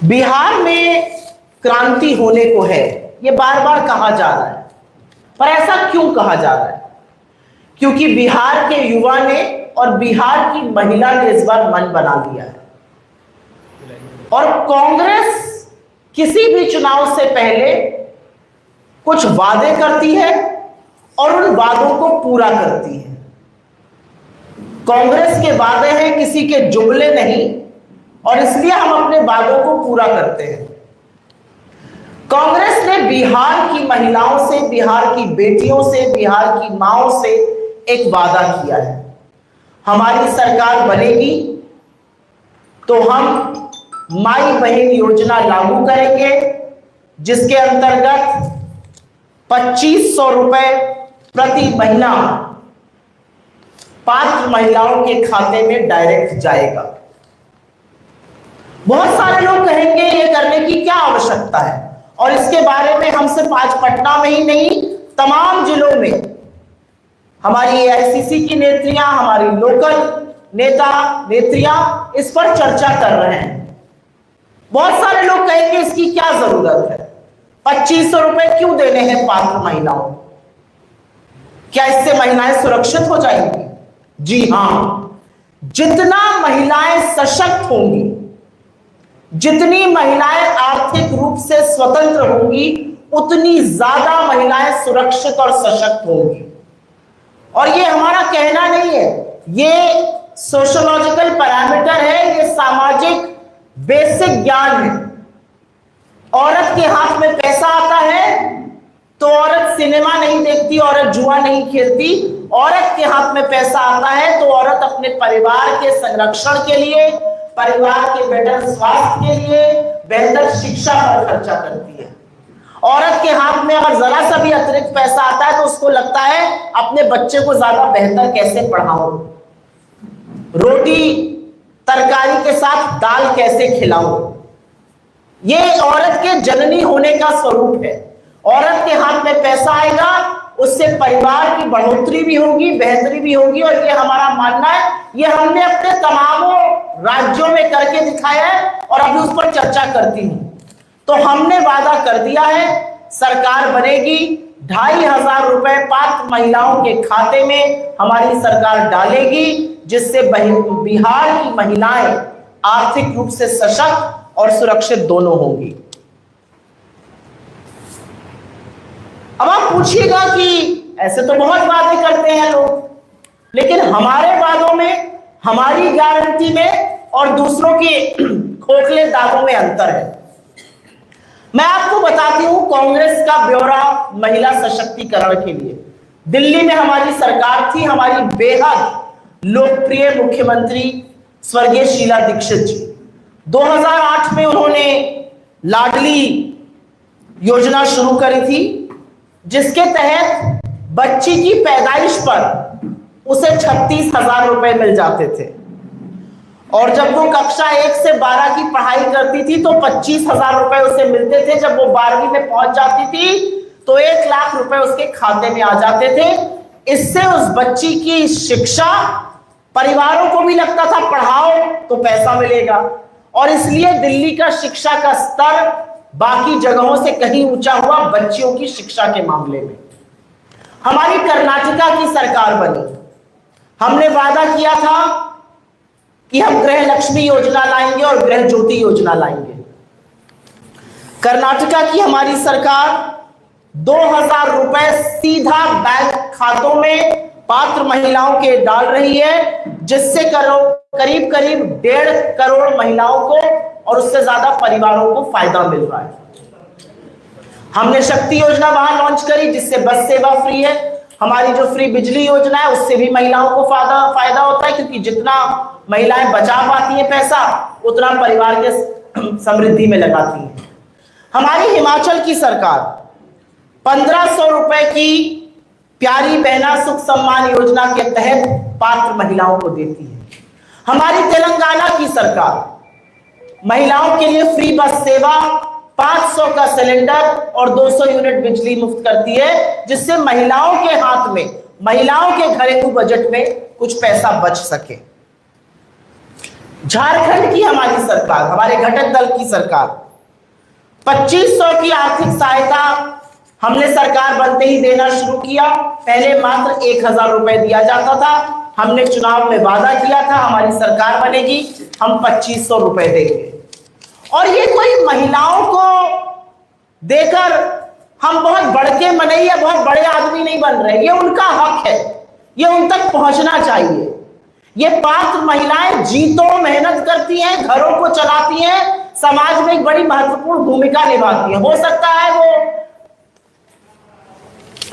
बिहार में क्रांति होने को है, ये बार बार कहा जा रहा है, पर ऐसा क्यों कहा जा रहा है? क्योंकि बिहार के युवा ने और बिहार की महिला ने इस बार मन बना लिया है और कांग्रेस किसी भी चुनाव से पहले कुछ वादे करती है और उन वादों को पूरा करती है। कांग्रेस के वादे हैं किसी के जुमले नहीं, और इसलिए हम अपने वादों को पूरा करते हैं। कांग्रेस ने बिहार की महिलाओं से, बिहार की बेटियों से, बिहार की मांओं से एक वादा किया है, हमारी सरकार बनेगी तो हम माई बहन योजना लागू करेंगे, जिसके अंतर्गत 2500 रुपए प्रति महीना पात्र महिलाओं के खाते में डायरेक्ट जाएगा। बहुत सारे लोग कहेंगे ये करने की क्या आवश्यकता है, और इसके बारे में हम सिर्फ आज पटना में ही नहीं, तमाम जिलों में हमारी एआईसीसी की नेत्रियां, हमारी लोकल नेता नेत्रियां इस पर चर्चा कर रहे हैं। बहुत सारे लोग कहेंगे इसकी क्या जरूरत है, 2500 रुपए क्यों देने हैं पात्र महिलाओं, क्या इससे महिलाएं सुरक्षित हो जाएंगी? जी हां, जितना महिलाएं सशक्त होंगी, जितनी महिलाएं आर्थिक रूप से स्वतंत्र होंगी, उतनी ज्यादा महिलाएं सुरक्षित और सशक्त होंगी। और ये हमारा कहना नहीं है, ये सोशियोलॉजिकल पैरामीटर है, ये सामाजिक बेसिक ज्ञान है। औरत के हाथ में पैसा आता है तो औरत सिनेमा नहीं देखती, औरत जुआ नहीं खेलती। औरत के हाथ में पैसा आता है तो औरत अपने परिवार के संरक्षण के लिए, परिवार के बेहतर स्वास्थ्य के लिए, बेहतर शिक्षा पर खर्चा करती है। औरत के हाथ में अगर जरा सा भी अतिरिक्त पैसा आता है तो उसको लगता है अपने बच्चे को ज्यादा बेहतर कैसे पढ़ाऊं, रोटी तरकारी के साथ दाल कैसे खिलाऊं। ये औरत के जननी होने का स्वरूप है। औरत के हाथ में पैसा आएगा, उससे परिवार की बढ़ोतरी भी होगी, बेहतरी भी होगी, और ये हमारा मानना है। ये हमने अपने तमामों राज्यों में करके दिखाया है और अभी उस पर चर्चा करती हूं। तो हमने वादा कर दिया है, सरकार बनेगी, 2500 रुपए पात्र महिलाओं के खाते में हमारी सरकार डालेगी, जिससे बिहार की महिलाएं आर्थिक रूप से सशक्त और सुरक्षित दोनों होंगी। अब आप पूछिएगा कि ऐसे तो बहुत वादे करते हैं लोग, लेकिन हमारे वादों में, हमारी गारंटी में और दूसरों के खोखले दावों में अंतर है। मैं आपको बताती हूं कांग्रेस का ब्यौरा महिला सशक्तिकरण के लिए। दिल्ली में हमारी सरकार थी, हमारी बेहद लोकप्रिय मुख्यमंत्री स्वर्गीय शीला दीक्षित जी। 2008 में उन्होंने लाडली योजना शुरू करी थी, जिसके तहत बच्ची की पैदाइश पर उसे 36,000 रुपए मिल जाते थे, और जब वो कक्षा 1 से 12 की पढ़ाई करती थी तो 25,000 रुपए उसे मिलते थे। जब वो 12वीं में पहुंच जाती थी तो 1 लाख रुपए उसके खाते में आ जाते थे। इससे उस बच्ची की शिक्षा, परिवारों को भी लगता था पढ़ाओ तो पैसा मिलेगा, और इसलिए दिल्ली का शिक्षा का स्तर बाकी जगहों से कहीं ऊंचा हुआ बच्चियों की शिक्षा के मामले में। हमारी कर्नाटका की सरकार बनी, हमने वादा किया था कि हम गृह लक्ष्मी योजना लाएंगे और गृह ज्योति योजना लाएंगे। कर्नाटका की हमारी सरकार 2000 रुपए सीधा बैंक खातों में पात्र महिलाओं के डाल रही है, जिससे करीब करीब 1.5 करोड़ महिलाओं को और उससे ज्यादा परिवारों को फायदा मिल रहा है। हमने शक्ति योजना वहां लॉन्च करी, जिससे बस सेवा फ्री है। हमारी जो फ्री बिजली योजना है उससे भी महिलाओं को फायदा होता है, क्योंकि जितना महिलाएं बचा पाती हैं पैसा, उतना परिवार के समृद्धि में लगाती हैं। हमारी हिमाचल की सरकार 1500 रुपए की प्यारी बहना सुख सम्मान योजना के तहत पात्र महिलाओं को देती है। हमारी तेलंगाना की सरकार महिलाओं के लिए फ्री बस सेवा, 500 का सिलेंडर और 200 यूनिट बिजली मुफ्त करती है, जिससे महिलाओं के हाथ में, महिलाओं के घरेलू बजट में कुछ पैसा बच सके। झारखंड की हमारी सरकार, हमारे घटक दल की सरकार 2500 की आर्थिक सहायता हमने सरकार बनते ही देना शुरू किया। पहले मात्र 1000 रुपए दिया जाता था। हमने चुनाव में वादा किया था हमारी सरकार बनेगी, हम 2500 रुपए देंगे। और ये कोई महिलाओं को देकर हम बहुत बड़के मनई या बहुत बड़े आदमी नहीं बन रहे, ये उनका हक है, ये उन तक पहुंचना चाहिए। ये पात्र महिलाएं जी तोड़ मेहनत करती हैं, घरों को चलाती हैं, समाज में एक बड़ी महत्वपूर्ण भूमिका निभाती हैं। हो सकता है वो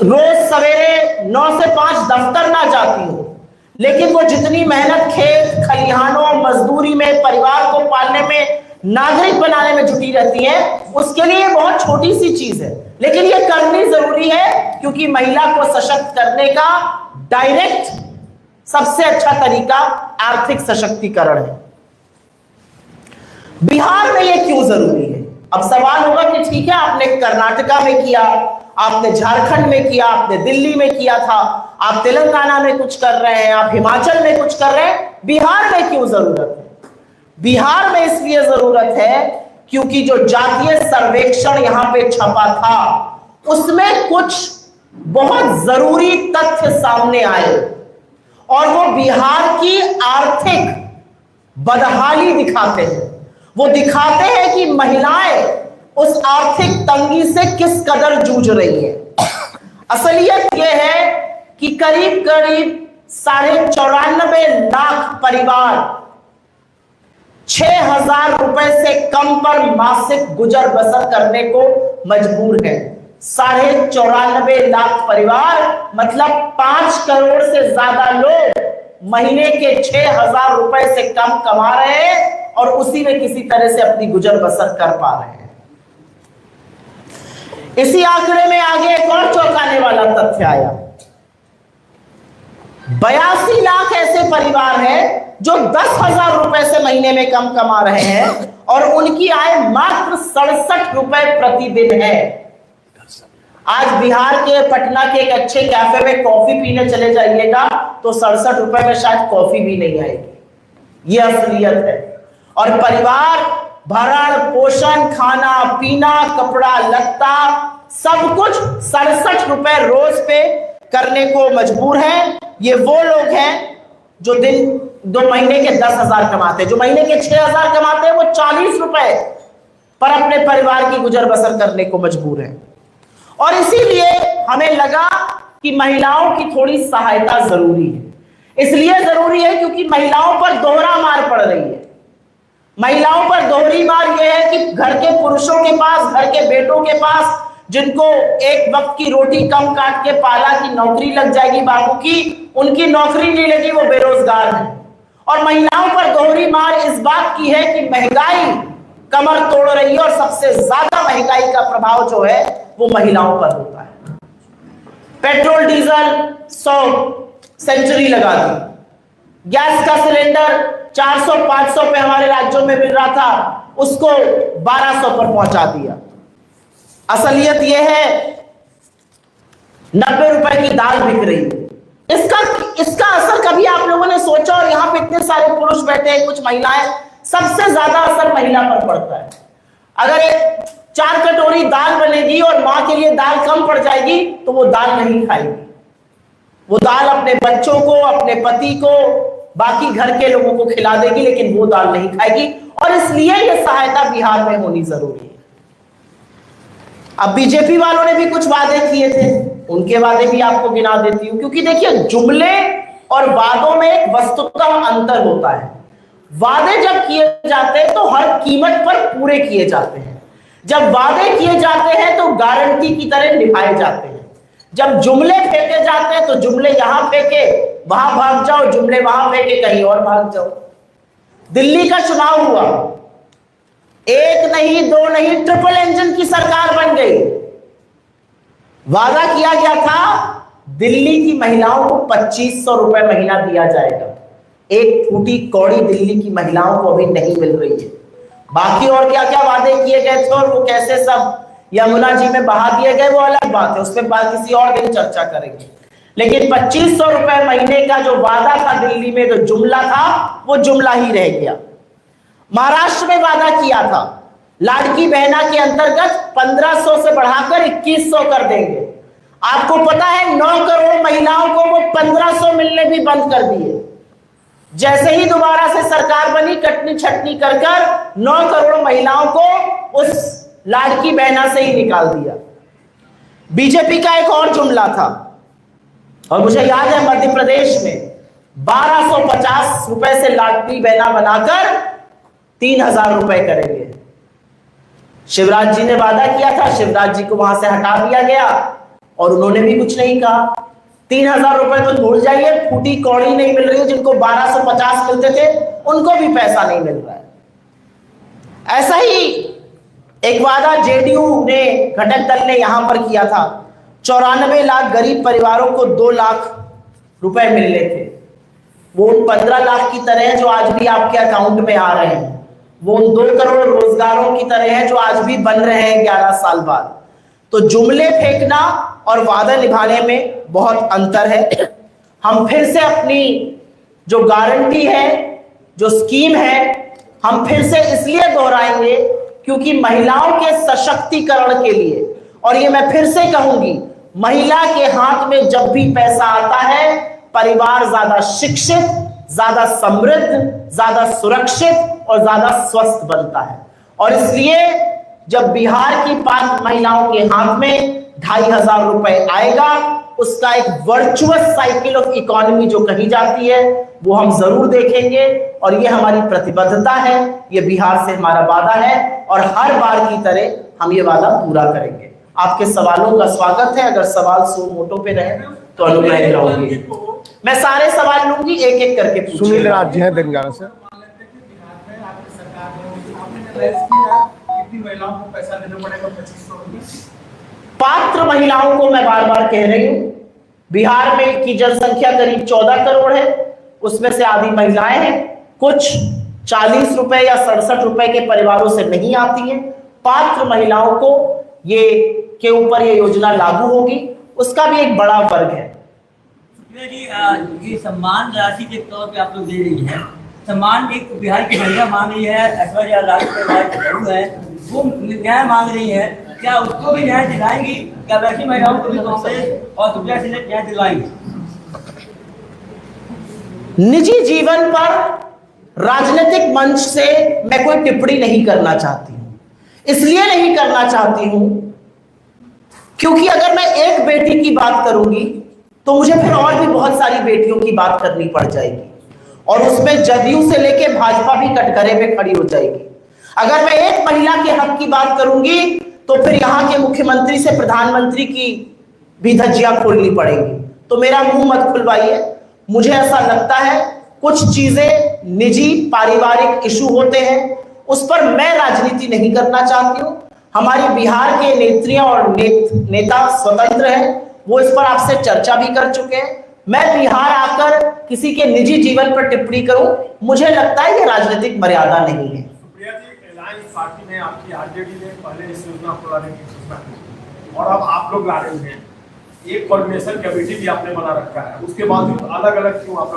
रोज सवेरे 9 से 5 दफ्तर ना जाती हो, लेकिन वो जितनी मेहनत खेत खलिहानों मजदूरी में परिवार को पालने में नागरिक बनाने में जुटी रहती है, उसके लिए बहुत छोटी सी चीज है, लेकिन ये करनी जरूरी है, क्योंकि महिला को सशक्त करने का डायरेक्ट सबसे अच्छा तरीका आर्थिक सशक्तिकरण है। बिहार में ये क्यों जरूरी है? अब सवाल होगा कि ठीक है, आपने कर्नाटका में किया, आपने झारखंड में किया, आपने दिल्ली में किया था, आप तेलंगाना में कुछ कर रहे हैं, आप हिमाचल में कुछ कर रहे हैं, बिहार में क्यों जरूरत है? बिहार में इसलिए जरूरत है क्योंकि जो जातीय सर्वेक्षण यहां पे छपा था उसमें कुछ बहुत जरूरी तथ्य सामने आए और वो बिहार की आर्थिक बदहाली दिखाते हैं। वो दिखाते हैं कि महिलाएं उस आर्थिक तंगी से किस कदर जूझ रही है। असलियत यह है कि करीब करीब 94.5 लाख परिवार 6000 रुपए से कम पर मासिक गुजर बसर करने को मजबूर है। 94.5 लाख परिवार मतलब 5 करोड़ से ज्यादा लोग महीने के 6000 रुपए से कम कमा रहे हैं और उसी में किसी तरह से अपनी गुजर बसर कर पा रहे हैं। इसी आंकड़े में आगे एक और चौंकाने वाला तथ्य आया। 82 लाख ऐसे परिवार हैं जो 10,000 रुपए से महीने में कम कमा रहे हैं और उनकी आय मात्र 67 रुपए प्रतिदिन है। आज बिहार के पटना के एक अच्छे कैफे में कॉफी पीने चले जाइएगा तो 67 रुपए में शायद कॉफी भी नहीं आएगी। ये असलियत है। और परिवार भरण पोषण खाना पीना कपड़ा लत्ता सब कुछ 67 रुपए रोज पे करने को मजबूर है। ये वो लोग हैं जो दो महीने के 10,000 कमाते हैं, जो महीने के 6,000 कमाते हैं वो 40 रुपए पर अपने परिवार की गुजर बसर करने को मजबूर है। और इसीलिए हमें लगा कि महिलाओं की थोड़ी सहायता जरूरी है। इसलिए जरूरी है क्योंकि महिलाओं पर दोहरा मार पड़ रही है। महिलाओं पर दोहरी मार यह है कि घर के पुरुषों के पास, घर के बेटों के पास, जिनको एक वक्त की रोटी कम काट के पाला की नौकरी लग जाएगी बाबू की, उनकी नौकरी नहीं लगी, वो बेरोजगार है। और महिलाओं पर दोहरी मार इस बात की है कि महंगाई कमर तोड़ रही है और सबसे ज्यादा महंगाई का प्रभाव जो है वो महिलाओं पर होता है। पेट्रोल डीजल 100 सेंचुरी लगा दी, गैस का सिलेंडर 400-500 पे हमारे राज्यों में मिल रहा था, उसको 1200 पर पहुंचा दिया। असलियत यह है 90 रुपए की दाल बिक रही है। इसका असर कभी आप लोगों ने सोचा? और यहां पे इतने सारे पुरुष बैठे हैं, कुछ महिलाएं, सबसे ज्यादा असर महिला पर पड़ता है। अगर एक 4 कटोरी दाल बनेगी और मां के लिए दाल कम पड़ जाएगी तो वो दाल नहीं खाएगी। वो दाल अपने बच्चों को, अपने पति को, बाकी घर के लोगों को खिला देगी, लेकिन वो दाल नहीं खाएगी। और इसलिए यह सहायता बिहार में होनी जरूरी है। अब बीजेपी वालों ने भी कुछ वादे किए थे, उनके वादे भी आपको गिना देती हूं, क्योंकि देखिए जुमले और वादों में एक वस्तुतः अंतर होता है। वादे जब किए जाते हैं तो हर कीमत पर पूरे किए जाते हैं। जब वादे किए जाते हैं तो गारंटी की तरह निभाए जाते हैं। जब जुमले फेंके जाते हैं तो जुमले यहां फेंके वहां भाग जाओ, जुमले वहां फेंके कहीं और भाग जाओ। दिल्ली का चुनाव हुआ, 1 नहीं 2 नहीं ट्रिपल इंजन की सरकार बन गई। वादा किया गया था दिल्ली की महिलाओं को 2500 रुपए महीना दिया जाएगा। एक फूटी कौड़ी दिल्ली की महिलाओं को अभी नहीं मिल रही है। बाकी और क्या क्या वादे किए गए थे और वो कैसे सब यमुना जी में बहा दिए गए वो अलग बात है, उस पर बात किसी और दिन चर्चा करेंगे। लेकिन 2500 रुपए महीने का जो वादा था दिल्ली में, जो जुमला था, वो जुमला ही रह गया। महाराष्ट्र में वादा किया था लाड़की बहना के अंतर्गत 1500 से बढ़ाकर 2100 कर देंगे। आपको पता है 9 करोड़ महिलाओं को वो 1500 मिलने भी बंद कर दिए। जैसे ही दोबारा से सरकार बनी, कटनी छटनी कर 9 करोड़ महिलाओं को उस लाड़की बहना से ही निकाल दिया। बीजेपी का एक और जुमला था, और मुझे याद है मध्य प्रदेश में 1250 रुपए से लाड़की बहना बनाकर 3000 रुपए करेंगे। शिवराज जी ने वादा किया था, शिवराज जी को वहां से हटा दिया गया और उन्होंने भी कुछ नहीं कहा। 3000 रुपए तो भूल जाइए, फूटी कौड़ी नहीं मिल रही है। जिनको 1250 मिलते थे उनको भी पैसा नहीं मिल रहा है। ऐसा ही एक वादा जेडीयू ने, घटक दल ने यहां पर किया था। 94 लाख गरीब परिवारों को 2 लाख रुपए मिलने थे। वो उन 15 लाख की तरह है जो आज भी आपके अकाउंट में आ रहे हैं। वो उन 2 करोड़ रोजगारों की तरह है जो आज भी बन रहे हैं 11 साल बाद। तो जुमले फेंकना और वादा निभाने में बहुत अंतर है। हम फिर से अपनी जो गारंटी है, जो स्कीम है, हम फिर से इसलिए दोहराएंगे क्योंकि महिलाओं के सशक्तिकरण के लिए, और ये मैं फिर से कहूंगी, महिला के हाथ में जब भी पैसा आता है, परिवार ज्यादा शिक्षित, ज्यादा समृद्ध, ज्यादा सुरक्षित और ज्यादा स्वस्थ बनता है। और इसलिए जब बिहार की पात्र महिलाओं के हाथ में 2500 रुपए आएगा, उसका एक वर्चुअस साइकिल ऑफ इकोनॉमी जो कही जाती है वो हम जरूर देखेंगे। और ये हमारी प्रतिबद्धता है, ये बिहार से हमारा वादा है, और हर बार की तरह हम ये वादा पूरा करेंगे। आपके सवालों का स्वागत है। अगर सवाल सो मोटो पे रहे तो अनुग्रह करूंगी। मैं सारे सवाल लूंगी, एक एक करके। सुनील राज जी हैं तेलंगाना से। महिलाओं को पैसा देना पड़ेगा 2500। पात्र महिलाओं को मैं बार बार कह रही हूं, बिहार में की जनसंख्या करीब 14 करोड़ है, उसमें से आधी महिलाएं हैं। कुछ 40 रुपए या 67 रुपए के परिवारों से नहीं आती हैं। पात्र महिलाओं को ये के ऊपर ये योजना लागू होगी, उसका भी एक बड़ा वर्ग है। ये सम्मान राशि के तौर पे आप लोग दे रही हैं, सम्मान एक बिहार की महिला मांग रही है, ऐश्वर्या राय है, वो न्याय मांग रही है, क्या उसको भी न्याय दिलाएंगी? क्या वैसी महिलाओं को भी कांग्रेस और सुप्रिया से न्याय दिलाएंगी? निजी जीवन पर राजनीतिक मंच से मैं कोई टिप्पणी नहीं करना चाहती हूं। इसलिए नहीं करना चाहती हूं क्योंकि अगर मैं एक बेटी की बात करूंगी तो मुझे फिर और भी बहुत सारी बेटियों की बात करनी पड़ जाएगी, और उसमें जदयू से लेके भाजपा भी कटघरे पे खड़ी हो जाएगी। अगर मैं एक महिला के हक की बात करूंगी तो फिर यहाँ के मुख्यमंत्री से प्रधानमंत्री की भी धज्जियां खोलनी पड़ेगी। तो मेरा मुंह मत खुलवाइए। मुझे ऐसा लगता है कुछ चीजें निजी पारिवारिक इशू होते हैं, उस पर मैं राजनीति नहीं करना चाहती हूं। हमारी बिहार के नेत्रियां और नेता स्वतंत्र हैं, वो इस पर आपसे चर्चा भी कर चुके हैं। मैं बिहार आकर किसी के निजी जीवन पर टिप्पणी करूं, मुझे लगता है ये राजनीतिक मर्यादा नहीं है। सुप्रिया जी, अलायंस पार्टी ने, आपकी आरजेडी ने पहले इस योजना को लाने की घोषणा की और अब आप लोग ला रहे हैं। एक कोऑर्डिनेशन कमेटी भी आपने बना रखा है, उसके बावजूद अलग अलग क्यों? आप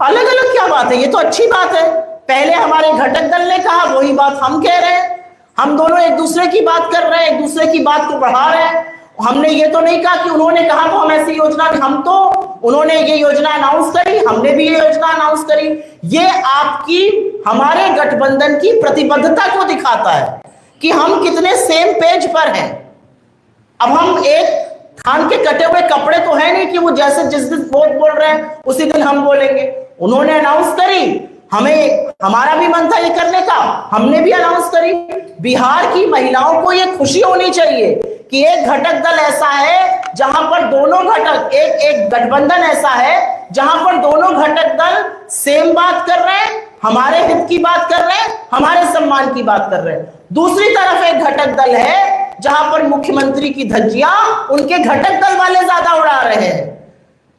अलग अलग क्या बात है? ये तो अच्छी बात है। पहले हमारे घटक दल ने कहा, वही बात हम कह रहे हैं। हम दोनों एक दूसरे की बात कर रहे हैं, एक दूसरे की बात को बढ़ा रहे हैं। हमने ये तो नहीं कहा कि उन्होंने कहा तो हम ऐसी योजना, हम तो उन्होंने ये योजना अनाउंस करी, हमने भी ये योजना अनाउंस करी। ये आपकी हमारे गठबंधन की प्रतिबद्धता को दिखाता है कि हम कितने सेम पेज पर हैं। अब हम एक थान के कटे हुए कपड़े तो है नहीं कि वो जैसे जिस दिन वो बोल रहे हैं उसी दिन हम बोलेंगे। उन्होंने अनाउंस करी, हमें हमारा भी मन था ये करने का, हमने भी अनाउंस करी। बिहार की महिलाओं को ये खुशी होनी चाहिए कि एक घटक दल ऐसा है जहां पर दोनों घटक, एक गठबंधन ऐसा है जहां पर दोनों घटक दल सेम बात कर रहे हैं, हमारे हित की बात कर रहे हैं, हमारे सम्मान की बात कर रहे हैं। दूसरी तरफ एक घटक दल है जहां पर मुख्यमंत्री की धज्जियां उनके घटक दल वाले ज्यादा उड़ा रहे हैं,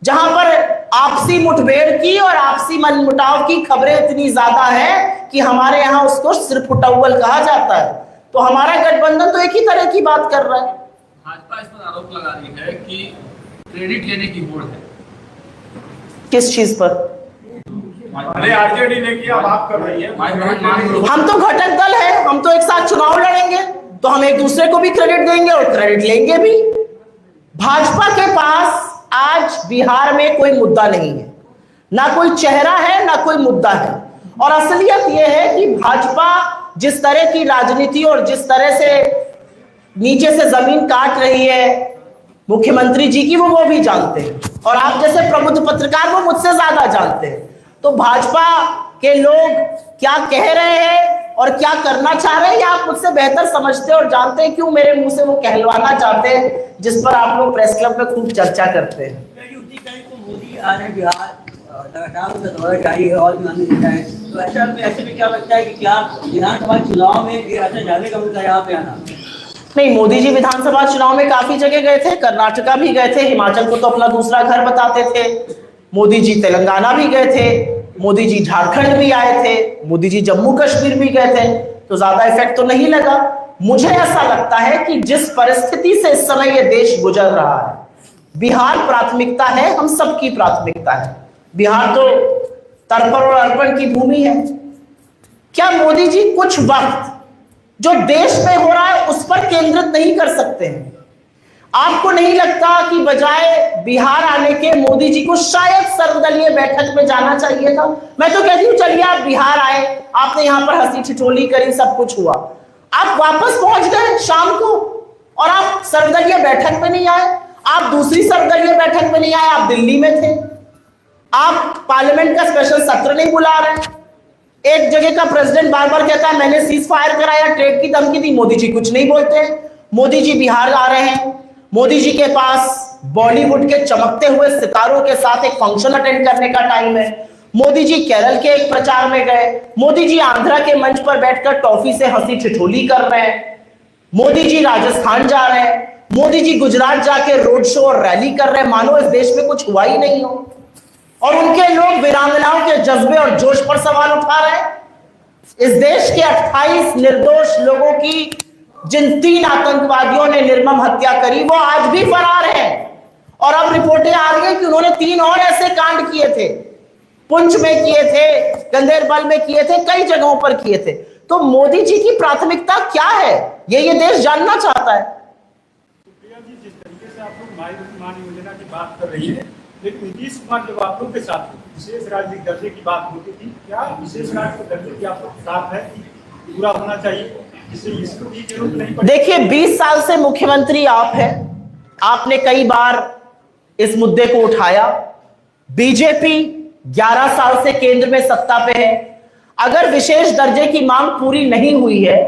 जहां पर आपसी मुठभेड़ की और आपसी मनमुटाव की खबरें इतनी ज्यादा है कि हमारे यहां उसको सिरपुटौल कहा जाता है। तो हमारा गठबंधन तो एक ही तरह की बात कर रहा है। भाजपा इस पर आरोप लगा रही है कि क्रेडिट लेने की होड़ है। किस चीज पर? अरे आरजेडी ने किया, अब आप कर रही है। हम तो घटक दल है, हम तो एक साथ चुनाव लड़ेंगे, तो हम एक दूसरे को भी क्रेडिट देंगे और क्रेडिट लेंगे भी। भाजपा के पास आज बिहार में कोई मुद्दा नहीं है, ना कोई चेहरा है, ना कोई मुद्दा है। और असलियत यह है कि भाजपा जिस तरह की राजनीति और जिस तरह से नीचे से जमीन काट रही है मुख्यमंत्री जी की, वो भी जानते हैं, और आप जैसे प्रबुद्ध पत्रकार वो मुझसे ज्यादा जानते हैं। तो भाजपा के लोग क्या कह रहे हैं और क्या करना चाह रहे हैं, ये आप मुझसे बेहतर समझते और जानते हैं। क्यों मेरे मुंह से वो कहलवाना चाहते हैं जिस पर आप लोग प्रेस क्लब में खूब चर्चा करते हैं। मोदी आ रहे हैं बिहार, लगातार उनका दौरा जारी है और भी अन्य जगह है, तो ऐसे में क्या लगता है कि क्या विधानसभा चुनाव में ऐसा जाने का उनका यहाँ पे आना? नहीं, मोदी जी विधानसभा चुनाव में काफी जगह गए थे, कर्नाटका भी गए थे, हिमाचल को तो अपना दूसरा घर बताते थे। मोदी जी तेलंगाना भी गए थे, मोदी जी झारखंड भी आए थे, मोदी जी जम्मू कश्मीर भी गए थे, तो ज्यादा इफेक्ट तो नहीं लगा। मुझे ऐसा लगता है कि जिस परिस्थिति से इस समय यह देश गुजर रहा है, बिहार प्राथमिकता है, हम सबकी प्राथमिकता है। बिहार तो तर्पण और अर्पण की भूमि है। क्या मोदी जी कुछ वक्त जो देश में हो रहा है उस पर केंद्रित नहीं कर सकते हैं? आपको नहीं लगता कि बजाय बिहार आने के मोदी जी को शायद सर्वदलीय बैठक में जाना चाहिए था? मैं तो कहती हूं चलिए आप बिहार आए, आपने यहां पर हंसी ठिठोली करी, सब कुछ हुआ, आप वापस पहुंच गए शाम को और आप सर्वदलीय बैठक में नहीं आए, आप दूसरी सर्वदलीय बैठक में नहीं आए, आप दिल्ली में थे, आप पार्लियामेंट का स्पेशल सत्र नहीं बुला रहे। एक जगह का प्रेसिडेंट बार बार कहता है मैंने सीज फायर कराया, ट्रेड की धमकी दी, मोदी जी कुछ नहीं बोलते। मोदी जी बिहार आ रहे हैं, मोदी जी के पास बॉलीवुड के चमकते हुए सितारों के साथ एक फंक्शन अटेंड करने का टाइम है। मोदी जी केरल के एक प्रचार में गए, मोदी जी आंध्रा के मंच पर बैठकर टॉफी से हंसी ठिठोली कर रहे हैं, मोदी जी राजस्थान जा रहे हैं, मोदी जी गुजरात जाके रोड शो और रैली कर रहे हैं, मानो इस देश में कुछ हुआ ही नहीं हो। और उनके लोग वीरांगनाओं के जज्बे और जोश पर सवाल उठा रहे हैं। इस देश के 28 निर्दोष लोगों की जिन 3 आतंकवादियों ने निर्मम हत्या करी, वो आज भी फरार हैं। और अब रिपोर्टें आ रही हैं कि उन्होंने 3 और ऐसे कांड किए थे, पुंछ में किए थे, गंदेरबल में किए थे, कई जगहों पर किए थे। तो मोदी जी की प्राथमिकता क्या है, ये देश जानना चाहता है। प्रिया जी, जिस तरीके से आप लोग मातृत्व योजना की बात कर रही है, लेकिन नीतीश कुमार जब आप लोग के साथ विशेष राजनीतिक दर्जे की बात होती थी, क्या विशेष राजनीतिक दर्जे की आप लोग के साथ है कि पूरा होना चाहिए, जिससे इसको की जरूरत नहीं पड़े? देखिए, 20 साल से मुख्यमंत्री आप हैं, आपने कई बार इस मुद्दे को उठाया। बीजेपी 11 साल से केंद्र में सत्ता पे है। अगर विशेष दर्जे की मांग पूरी नहीं हुई है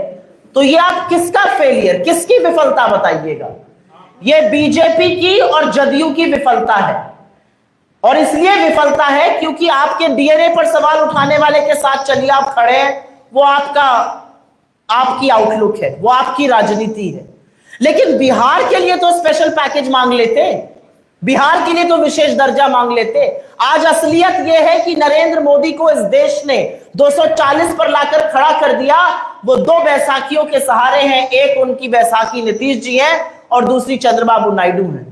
तो ये आप किसका फेलियर, किसकी विफलता बताइएगा? ये बीजेपी की और जदयू की विफलता है। और इसलिए विफलता है क्योंकि आपके डीएनए पर सवाल उठाने वाले के साथ चलिए आप खड़े हैं, वो आपकी आउटलुक है, वो आपकी राजनीति है। लेकिन बिहार के लिए तो स्पेशल पैकेज मांग लेते, बिहार के लिए तो विशेष दर्जा मांग लेते। आज असलियत यह है कि नरेंद्र मोदी को इस देश ने 240 पर लाकर खड़ा कर दिया। वो 2 बैसाखियों के सहारे हैं, एक उनकी बैसाखी नीतीश जी है और दूसरी चंद्रबाबू नायडू है।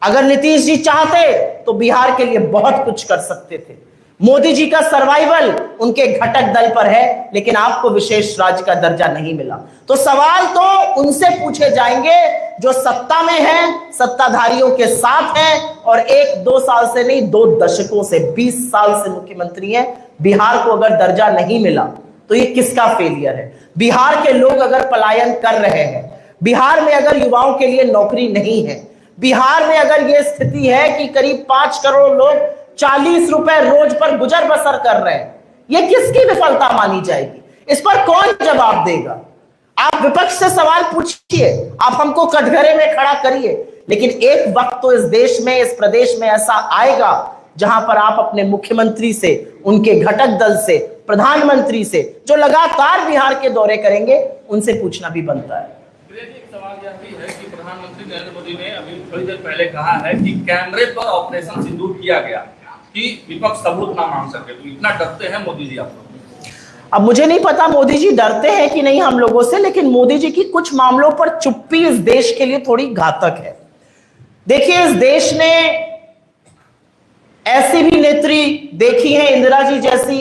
अगर नीतीश जी चाहते तो बिहार के लिए बहुत कुछ कर सकते थे। मोदी जी का सर्वाइवल उनके घटक दल पर है, लेकिन आपको विशेष राज्य का दर्जा नहीं मिला। तो सवाल तो उनसे पूछे जाएंगे जो सत्ता में हैं, सत्ताधारियों के साथ हैं और 1-2 साल से नहीं, 2 दशकों से, 20 साल से मुख्यमंत्री हैं। बिहार को अगर दर्जा नहीं मिला तो ये किसका फेलियर है? बिहार के लोग अगर पलायन कर रहे हैं, बिहार में अगर युवाओं के लिए नौकरी नहीं है, बिहार में अगर यह स्थिति है कि करीब 5 करोड़ लोग 40 रुपए रोज पर गुजर बसर कर रहे हैं, ये किसकी विफलता मानी जाएगी? इस पर कौन जवाब देगा? आप विपक्ष से सवाल पूछिए, आप हमको कटघरे में खड़ा करिए, लेकिन एक वक्त तो इस देश में, इस प्रदेश में ऐसा आएगा जहां पर आप अपने मुख्यमंत्री से, उनके घटक दल से, प्रधानमंत्री से, जो लगातार बिहार के दौरे करेंगे, उनसे पूछना भी बनता है। एक सवाल यह भी है कि प्रधानमंत्री नरेंद्र मोदी ने अभी थोड़ी देर पहले कहा है कि कैमरे पर ऑपरेशन सिंदूर किया गया कि विपक्ष सबूत ना मांग सके, तो इतना डरते हैं मोदी जी आप लोग? अब मुझे नहीं पता मोदी जी डरते हैं कि नहीं हम लोगों से, लेकिन मोदी जी की कुछ मामलों पर चुप्पी इस देश के लिए थोड़ी घातक है। देखिए, इस देश ने ऐसी भी नेत्री देखी है इंदिरा जी जैसी,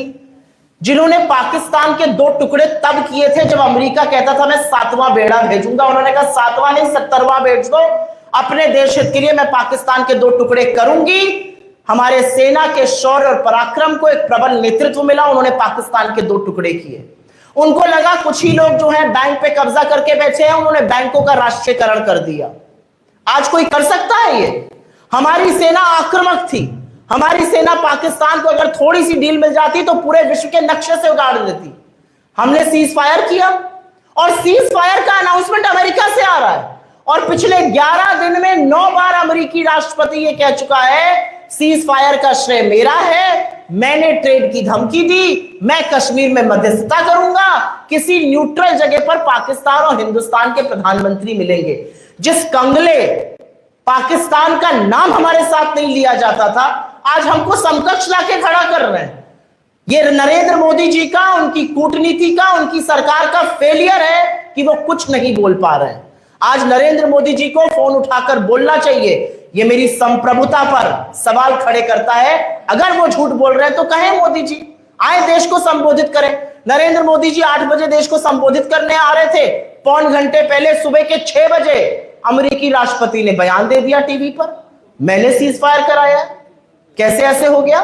जिन्होंने पाकिस्तान के 2 टुकड़े तब किए थे जब अमेरिका कहता था मैं 7वां बेड़ा भेजूंगा। उन्होंने कहा 7वां नहीं 70वां भेज दो, अपने देश हित के लिए मैं पाकिस्तान के 2 टुकड़े करूंगी। हमारे सेना के शौर्य और पराक्रम को एक प्रबल नेतृत्व मिला, उन्होंने पाकिस्तान के 2 टुकड़े किए। उनको लगा कुछ ही लोग जो हैं बैंक पे कब्जा करके बैठे हैं, उन्होंने बैंकों का राष्ट्रीयकरण कर दिया। आज कोई कर सकता है ये? हमारी सेना आक्रामक थी, हमारी सेना पाकिस्तान को अगर थोड़ी सी डील मिल जाती तो पूरे विश्व के नक्शे से उगाड़ देती। हमने सीज फायर किया और सीज फायर का अनाउंसमेंट अमेरिका से आ रहा है, और पिछले 11 दिन में 9 बार अमेरिकी राष्ट्रपति ये कह चुका है सीज फायर का श्रेय मेरा है, मैंने ट्रेड की धमकी दी, मैं कश्मीर में मध्यस्थता करूंगा। किसी न्यूट्रल जगह पर पाकिस्तान और हिंदुस्तान के प्रधानमंत्री मिलेंगे। जिस कंगले पाकिस्तान का नाम हमारे साथ नहीं लिया जाता था, आज हमको समकक्ष लाके खड़ा कर रहे हैं। ये नरेंद्र मोदी जी का, उनकी कूटनीति का, उनकी सरकार का फेलियर है कि वो कुछ नहीं बोल पा रहे हैं। आज नरेंद्र मोदी जी को फोन उठाकर बोलना चाहिए। ये मेरी संप्रभुता पर सवाल खड़े करता है। अगर वो झूठ बोल रहे हैं तो कहें मोदी जी, आए देश को संबोधित करें। नरेंद्र मोदी जी 8 बजे देश को संबोधित करने आ रहे थे, पौन घंटे पहले सुबह के 6 बजे अमेरिकी राष्ट्रपति ने बयान दे दिया टीवी पर, मैंने सीज फायर कराया। कैसे ऐसे हो गया?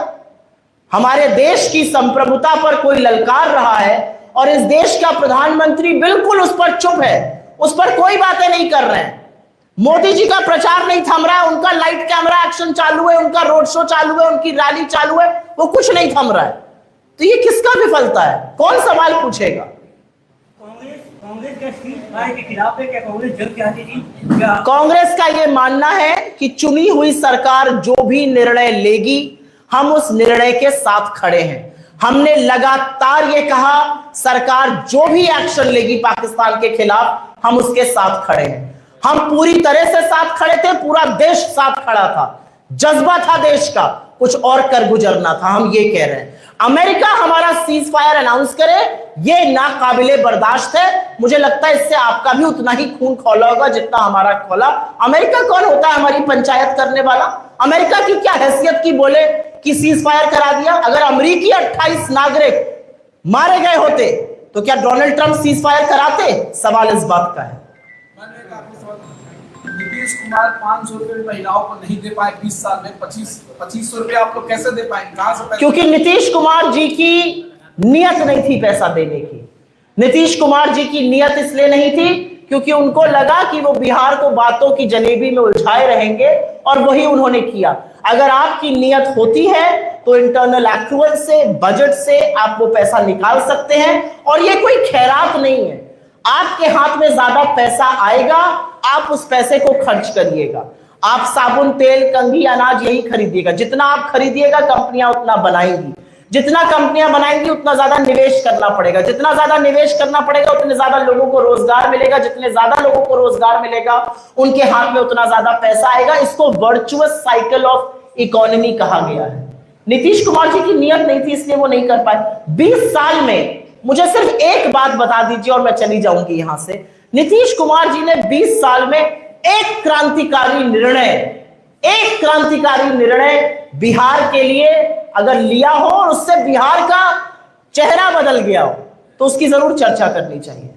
हमारे देश की संप्रभुता पर कोई ललकार रहा है और इस देश का प्रधानमंत्री बिल्कुल उस पर चुप है, उस पर कोई बातें नहीं कर रहे हैं। मोदी जी का प्रचार नहीं थम रहा है, उनका लाइट कैमरा एक्शन चालू है, उनका रोड शो चालू है, उनकी रैली चालू है, वो कुछ नहीं थम रहा है। तो ये किसका विफलता है? कौन सवाल पूछेगा? कांग्रेस का सीज फायर के खिलाफ है क्या? कांग्रेस जंग चाहती थी क्या? कांग्रेस का यह मानना है कि चुनी हुई सरकार जो भी निर्णय लेगी हम उस निर्णय के साथ खड़े हैं। हमने लगातार ये कहा सरकार जो भी एक्शन लेगी पाकिस्तान के खिलाफ हम उसके साथ खड़े हैं। हम पूरी तरह से साथ खड़े थे, पूरा देश साथ खड़ा था, जज्बा था देश का, कुछ और कर गुजरना था। हम ये कह रहे हैं अमेरिका हमारा सीज फायर अनाउंस करे, ये नाकाबिले बर्दाश्त है। मुझे लगता है इससे आपका भी उतना ही खून खौला होगा जितना हमारा खौला। अमेरिका कौन होता है हमारी पंचायत करने वाला? अमेरिका की क्या हैसियत की बोले कि सीज फायर करा दिया? अगर अमेरिकी 28 नागरिक मारे गए होते तो क्या डोनाल्ड ट्रंप सीज फायर कराते? सवाल इस बात का है। नीतीश कुमार 500 रुपए महिलाओं को नहीं दे पाए 20 साल में, 2500 रुपए आप लोग कैसे दे पाएंगे? कहां से? क्योंकि नीतीश कुमार जी की नियत नहीं थी पैसा देने की। नीतीश कुमार जी की नियत इसलिए नहीं थी क्योंकि उनको लगा कि वो बिहार को बातों की जलेबी में उलझाए रहेंगे, और वही उन्होंने किया। अगर आपकी नियत होती है तो इंटरनल एक्रूअल से, बजट से आप वो पैसा निकाल सकते हैं, और ये कोई खैरात नहीं है। आपके हाथ में ज्यादा पैसा आएगा, आप उस पैसे को खर्च करिएगा। आप साबुन, तेल, कंघी, अनाज यही खरीदिएगा। जितना आप खरीदिएगा कंपनियां उतना बनाएंगी, जितना कंपनियां बनाएंगी उतना ज्यादा निवेश करना पड़ेगा, जितना ज्यादा निवेश करना पड़ेगा उतने ज्यादा लोगों को रोजगार मिलेगा, जितने ज्यादा लोगों को रोजगार मिलेगा उनके हाथ में उतना ज्यादा पैसा आएगा। इसको वर्चुअस साइकिल ऑफ इकोनॉमी कहा गया है। नीतीश कुमार जी की नियत नहीं थी इसलिए वो नहीं कर पाए। 20 साल में मुझे सिर्फ एक बात बता दीजिए और मैं चली जाऊंगी यहां से। नीतीश कुमार जी ने 20 साल में एक क्रांतिकारी निर्णय बिहार के लिए अगर लिया हो और उससे बिहार का चेहरा बदल गया हो तो उसकी जरूर चर्चा करनी चाहिए।